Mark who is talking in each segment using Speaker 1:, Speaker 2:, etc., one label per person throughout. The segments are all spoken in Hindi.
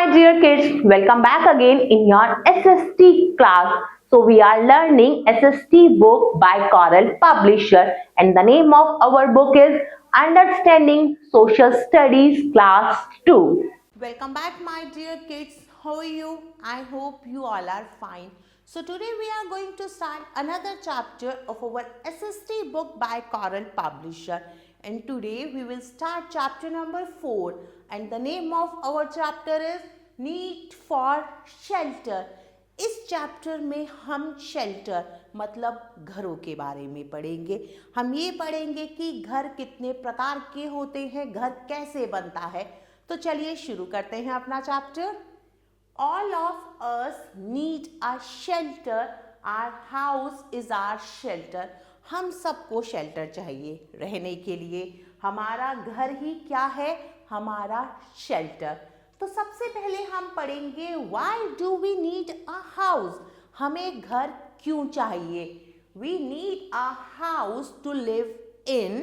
Speaker 1: my dear kids, welcome back again in your SST class. So we are learning SST book by Coral Publisher and the name of our book is Understanding Social Studies Class 2.
Speaker 2: Welcome back my dear kids. How are you? I hope you all are fine. So today we are going to start another chapter of our SST book by Coral Publisher. And today we will start chapter number 4 and the name of our chapter is Need for Shelter. इस चैप्टर में हम शेल्टर मतलब घरों के बारे में पढ़ेंगे। हम ये पढ़ेंगे कि घर कितने प्रकार के होते हैं, घर कैसे बनता है। तो चलिए शुरू करते हैं अपना chapter. All of us need a shelter. Our house is our shelter. हम सबको शेल्टर चाहिए रहने के लिए। हमारा घर ही क्या है? हमारा शेल्टर। तो सबसे पहले हम पढ़ेंगे Why do we need a house? हमें घर क्यों चाहिए? We need a house to live in.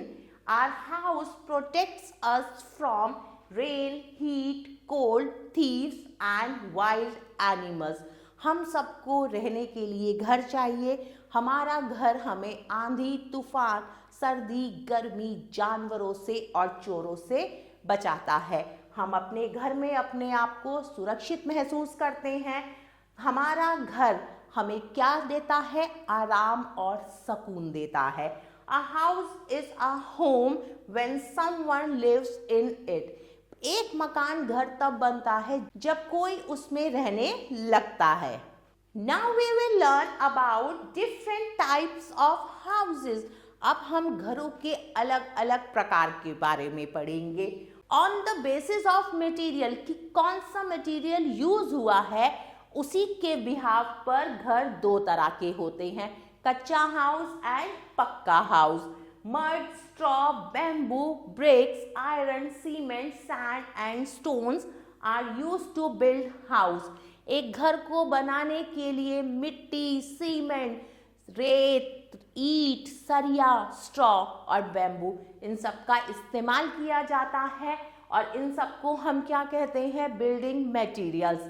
Speaker 2: Our house protects us from rain, heat, cold, thieves and wild animals. हम सबको रहने के लिए घर चाहिए। हमारा घर हमें आंधी, तूफान, सर्दी, गर्मी, जानवरों से और चोरों से बचाता है। हम अपने घर में अपने आप को सुरक्षित महसूस करते हैं। हमारा घर हमें क्या देता है? आराम और सुकून देता है। A house is a home when someone lives in it. एक मकान घर तब बनता है जब कोई उसमें रहने लगता है। Now we will learn about different types of houses. अब हम घरों के अलग अलग प्रकार के बारे में पढ़ेंगे। On the basis of material कि कौन सा मटेरियल यूज हुआ है उसी के बिहाव पर घर दो तरह के होते हैं, kutcha house and pucca house. Mud, straw, bamboo, bricks, iron, cement, sand and stones are used to build house. एक घर को बनाने के लिए मिट्टी, सीमेंट, रेत, ईंट, सरिया, स्ट्रॉ और बैम्बू इन सब का इस्तेमाल किया जाता है और इन सब को हम क्या कहते हैं? Building materials.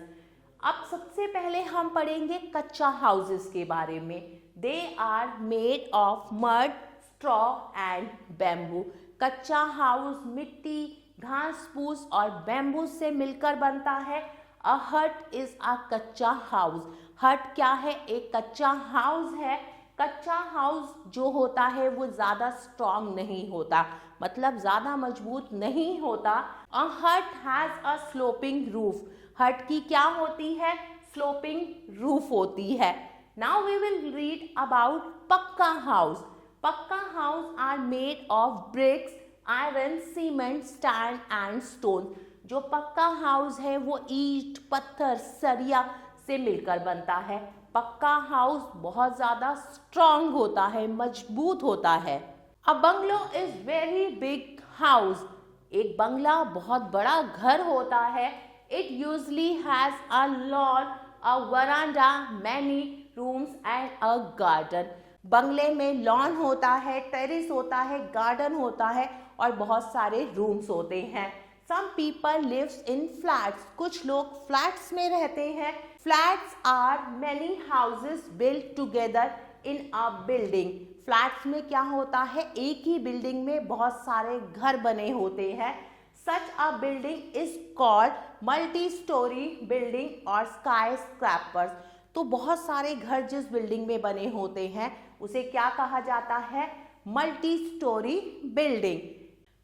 Speaker 2: अब सबसे पहले हम पढ़ेंगे कच्चा हाउसेस के बारे में। They are made of mud, straw and bamboo. Kutcha house मिट्टी, घास फूस और बैम्बू से मिलकर बनता है। अ हट इज अ कच्चा हाउस। हट क्या है? एक कच्चा हाउस है। कच्चा हाउस जो होता है वो ज़्यादा स्ट्रॉन्ग नहीं होता, मतलब ज़्यादा मजबूत नहीं होता। अ हट हैज़ अ स्लोपिंग रूफ। हट की क्या होती है? स्लोपिंग रूफ होती है। Now we will read about pucca house. Pucca house are made of bricks, iron, cement, stand and stone. जो पक्का हाउस है वो ईंट, पत्थर, सरिया से मिलकर बनता है। पक्का हाउस बहुत ज़्यादा स्ट्रॉन्ग होता है, मजबूत होता है। अ bungalow is very big house. एक बंगला बहुत बड़ा घर होता है। It usually has a lawn, a veranda, many rooms and a garden. बंगले में लॉन होता है, टेरिस होता है, गार्डन होता है और बहुत सारे रूम्स होते हैं। Some people lives in flats. कुछ लोग फ्लैट्स में रहते हैं। Flats are many houses built together in a building. Flats में क्या होता है? एक ही बिल्डिंग में बहुत सारे घर बने होते हैं। Such a building is called multi-story building or skyscrapers. तो बहुत सारे घर जिस बिल्डिंग में बने होते हैं उसे क्या कहा जाता है? Multi-storey building.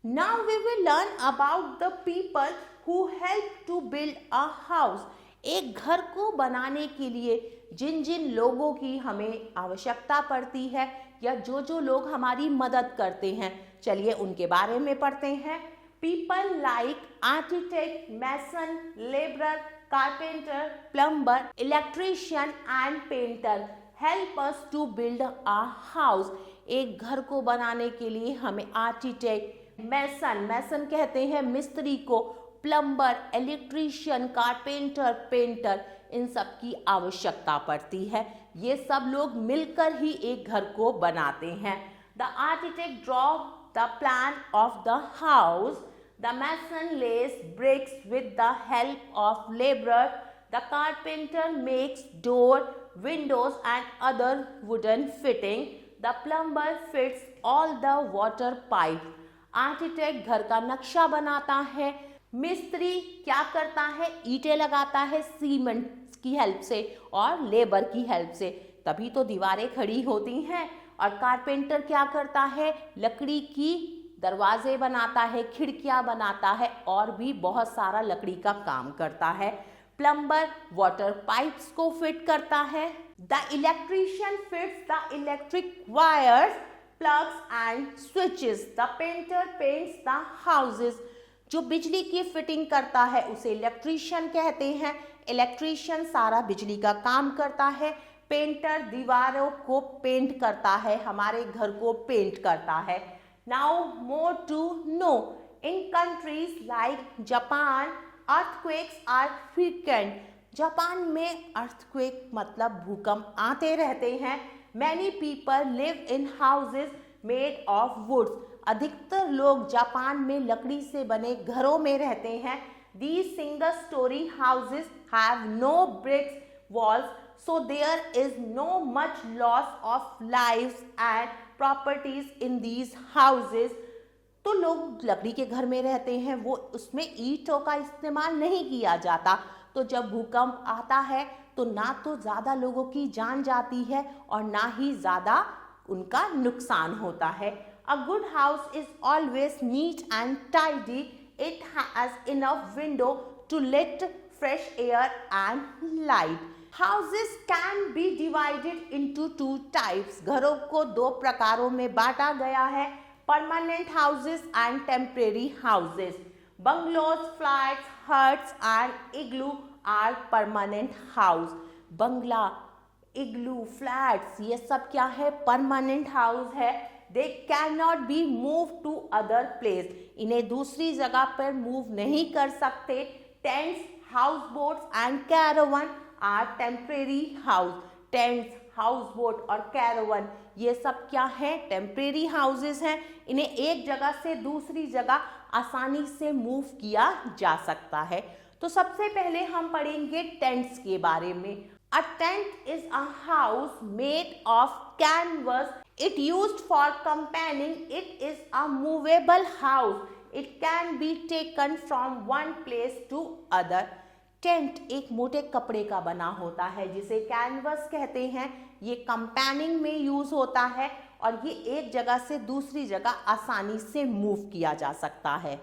Speaker 2: Now we will learn about the people who help to build a house. एक घर को बनाने के लिए जिन जिन लोगों की हमें आवश्यकता पड़ती है या जो जो लोग हमारी मदद करते हैं, चलिए उनके बारे में पढ़ते हैं। People like architect, mason, laborer, carpenter, plumber, electrician and painter help us to build a house. एक घर को बनाने के लिए हमें आर्किटेक्ट, मैसन कहते हैं मिस्त्री को, प्लम्बर, इलेक्ट्रीशियन, कारपेंटर, पेंटर इन सब की आवश्यकता पड़ती है। ये सब लोग मिलकर ही एक घर को बनाते हैं। The architect draw the plan of the house, The mason lays bricks with the help of laborer. The carpenter makes door, windows and other wooden fitting. The plumber fits all the water pipes. Architect घर का नक्शा बनाता है। मिस्त्री क्या करता है? ईंटें लगाता है सीमेंट की हेल्प से और लेबर की हेल्प से, तभी तो दीवारें खड़ी होती हैं। और कारपेंटर क्या करता है? लकड़ी की दरवाजे बनाता है, खिड़कियां बनाता है और भी बहुत सारा लकड़ी का काम करता है। प्लम्बर वाटर पाइप्स को फिट करता है। The electrician fits the electric wires, plugs and switches. The painter paints the houses. जो बिजली की फिटिंग करता है उसे इलेक्ट्रीशियन कहते हैं। इलेक्ट्रीशियन सारा बिजली का काम करता है। पेंटर दीवारों को पेंट करता है, हमारे घर को पेंट करता है। Now more to know. In countries like Japan, earthquakes are frequent. Japan में अर्थक्वेक मतलब भूकंप आते रहते हैं। Many people live in houses made of woods. अधिकतर लोग जापान में लकड़ी से बने घरों में रहते हैं। These single story houses have no bricks walls, so there is no much loss of lives and properties in these houses. तो लोग लकड़ी के घर में रहते हैं, वो उसमें ईंटों का इस्तेमाल नहीं किया जाता। तो जब भूकंप आता है तो ना तो ज़्यादा लोगों की जान जाती है और ना ही ज़्यादा उनका नुकसान होता है। A good house is always neat and tidy. It has enough window to let fresh air and light. Houses can be divided into two types. घरों को दो प्रकारों में बांटा गया है, permanent houses and temporary houses. Bungalows, flats, huts and igloo are permanent house. Bangla, igloo, flats ये सब क्या है? परमानेंट हाउस है। They cannot be moved to other place. इन्हें दूसरी जगह पर मूव नहीं कर सकते। Tents, houseboats and caravan are temporary house. Tents, houseboat और caravan ये सब क्या है? टेम्परेरी हाउसेस हैं। इन्हें एक जगह से दूसरी जगह आसानी से मूव किया जा सकता है। तो सबसे पहले हम पढ़ेंगे टेंट्स के बारे में। A tent is a house made of canvas. It used for campaigning. It is a movable house. It can be taken from one place to other. Tent एक मोटे कपड़े का बना होता है जिसे कैनवस कहते हैं। ये कंपेनिंग में यूज होता है और ये एक जगह से दूसरी जगह आसानी से मूव किया जा सकता है।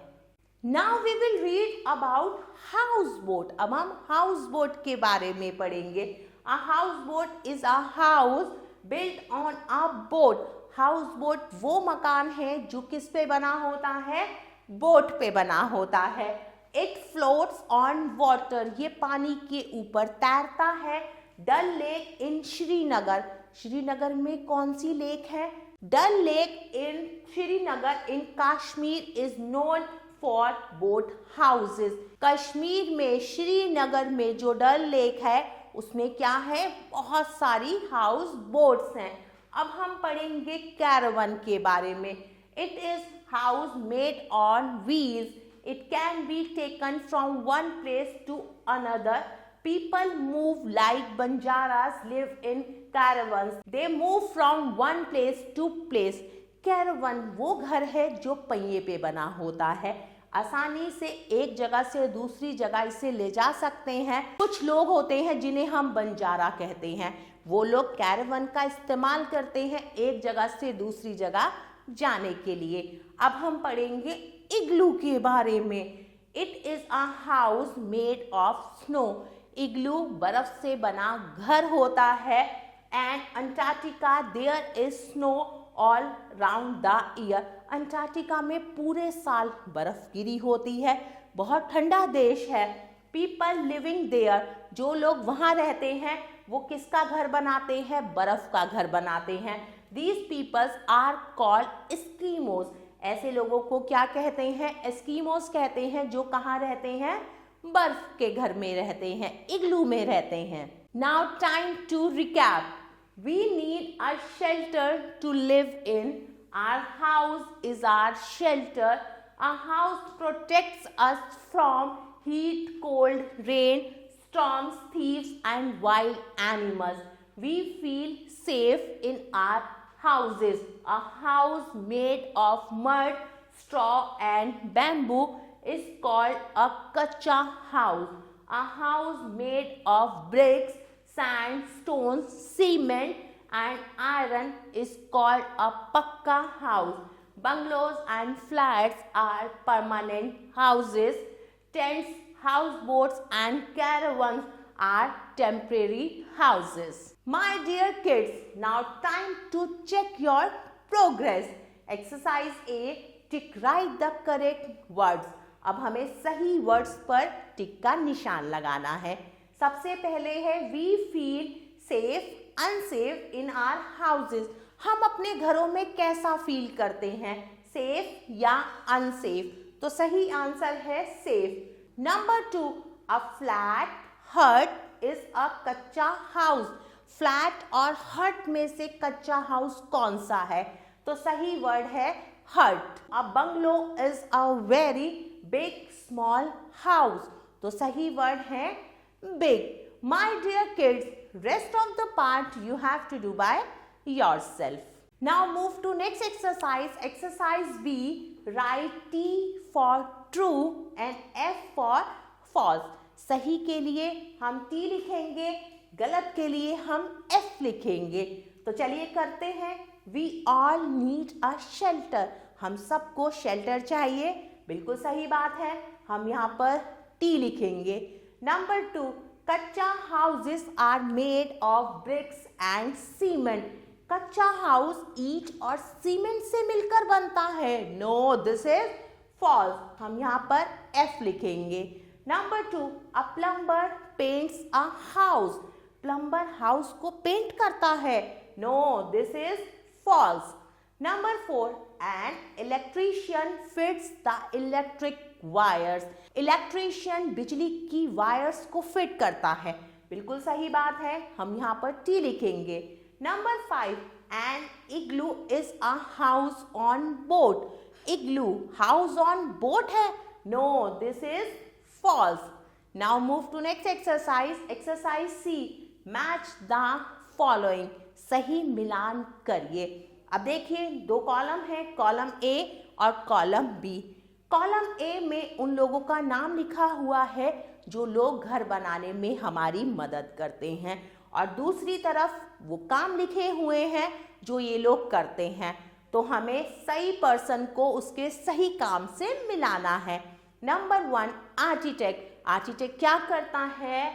Speaker 2: Now we will read about house boat. अब हम हाउस बोट के बारे में पढ़ेंगे। A house boat is a house built on a boat. House boat वो मकान है जो किस पे बना होता है? बोट पे बना होता है। It floats on water. ये पानी के ऊपर तैरता है। Dal lake in Srinagar. श्रीनगर में कौन सी लेक है? Dal lake in Srinagar in Kashmir is known for boat houses. Kashmir में श्रीनगर में जो डल लेक है उसमें क्या है? बहुत सारी हाउस बोट्स हैं। अब हम पढ़ेंगे कैरावन के बारे में। It is house made on wheels. It can be taken from one place to another. People move like Banjaras live in caravans. They move from one place to place. Caravan वो घर है जो पहिए पे बना होता है। आसानी से एक जगह से दूसरी जगह इसे ले जा सकते हैं। कुछ लोग होते हैं जिन्हें हम बंजारा कहते हैं, वो लोग कैरावन का इस्तेमाल करते हैं एक जगह से दूसरी जगह जाने के लिए। अब हम पढ़ेंगे इग्लू के बारे में। It is a house made of snow. Igloo बर्फ से बना घर होता है। And Antarctica there is snow all round the year. Antarctica में पूरे साल बर्फ गिरी होती है, बहुत ठंडा देश है। पीपल लिविंग देयर, जो लोग वहाँ रहते हैं वो किसका घर बनाते हैं? बर्फ का घर बनाते हैं। These peoples are called Eskimos. ऐसे लोगों को क्या कहते हैं? एस्कीमोस कहते हैं, जो कहाँ रहते हैं? बर्फ के घर में रहते हैं, इग्लू में रहते हैं। Now time to recap. We need a shelter to live in. Our house is our shelter. A house protects us from heat, cold, rain, storms, thieves and wild animals. We feel safe in our houses. A house made of mud, straw and bamboo is called a kacha house. A house made of bricks, sand, stones, cement and iron is called a pakka house. Bungalows and flats are permanent houses. Tents, houseboats and caravans are temporary houses. My dear kids, now time to check your progress. Exercise A, tick right the correct words. अब हमें सही वर्ड्स पर टिक का निशान लगाना है. सबसे पहले है we feel safe, unsafe in our houses. हम अपने घरों में कैसा फील करते हैं, सेफ या अनसेफ? तो सही आंसर है सेफ. नंबर 2, अ फ्लैट हट इज अ कच्चा हाउस. फ्लैट और हट में से कच्चा हाउस कौन सा है? तो सही वर्ड है hut. A bungalow is a very big small house. तो सही वर्ड है big. My dear kids, rest of the part you have to do by yourself. Now move to next exercise. Exercise B. Write T for true and F for false. सही के लिए हम T लिखेंगे, गलत के लिए हम F लिखेंगे. तो चलिए करते हैं. We all need a shelter. हम सबको शेल्टर चाहिए. बिल्कुल सही बात है. हम यहाँ पर T लिखेंगे. Number 2, kutcha houses are made of bricks and cement. Kutcha house ईंट और सीमेंट से मिलकर बनता है. No, this is false. हम यहाँ पर F लिखेंगे. Number 2, a plumber paints a house. Plumber house को पेंट करता है. No, this is false. Number 4, an electrician fits the electric wires. Electrician बिजली की वायर्स को फिट करता है. बिल्कुल सही बात है. हम यहाँ पर T लिखेंगे. Number 5, an igloo is a house on boat. Igloo house on boat है. No, this is false. Now move to next exercise. Exercise C, match the following. सही मिलान करिए. अब देखिए, 2 कॉलम है, कॉलम A और कॉलम B. कॉलम A में उन लोगों का नाम लिखा हुआ है जो लोग घर बनाने में हमारी मदद करते हैं, और दूसरी तरफ वो काम लिखे हुए हैं जो ये लोग करते हैं. तो हमें सही पर्सन को उसके सही काम से मिलाना है. Number 1, architect. आर्किटेक्ट क्या करता है?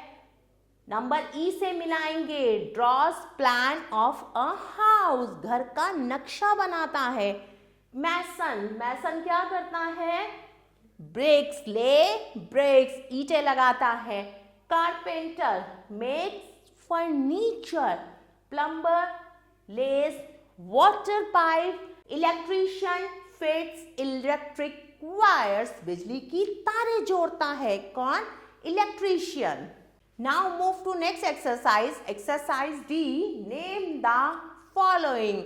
Speaker 2: नंबर E से मिलाएंगे. Draws plan of a house. घर का नक्शा बनाता है. मैसन. मैसन क्या करता है? ब्रिक्स ब्रिक्स ईंटें लगाता है. Carpenter makes furniture. Plumber lays water pipe. Electrician fits electric wires. बिजली की तारें जोड़ता है. कौन? Electrician. Now move to next exercise. Exercise D, name the following.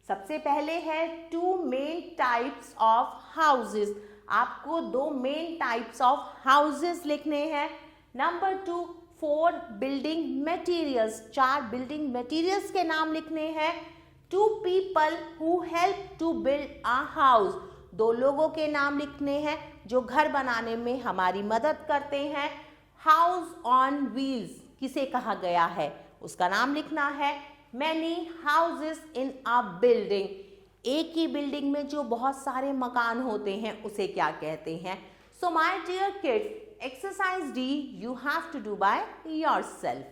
Speaker 2: सबसे पहले है 2 मेन टाइप्स ऑफ हाउसेस. आपको 2 मेन टाइप्स ऑफ हाउसेस लिखने हैं. Number 2, 4 building materials. 4 building materials के नाम लिखने हैं. 2 people who help to build a house. 2 लोगों के नाम लिखने हैं जो घर बनाने में हमारी मदद करते हैं. हाउस ऑन व्हील्स किसे कहा गया है, उसका नाम लिखना है. मैनी हाउसेस इन अ बिल्डिंग. एक ही बिल्डिंग में जो बहुत सारे मकान होते हैं उसे क्या कहते हैं? So my dear kids, exercise D you have to do by yourself.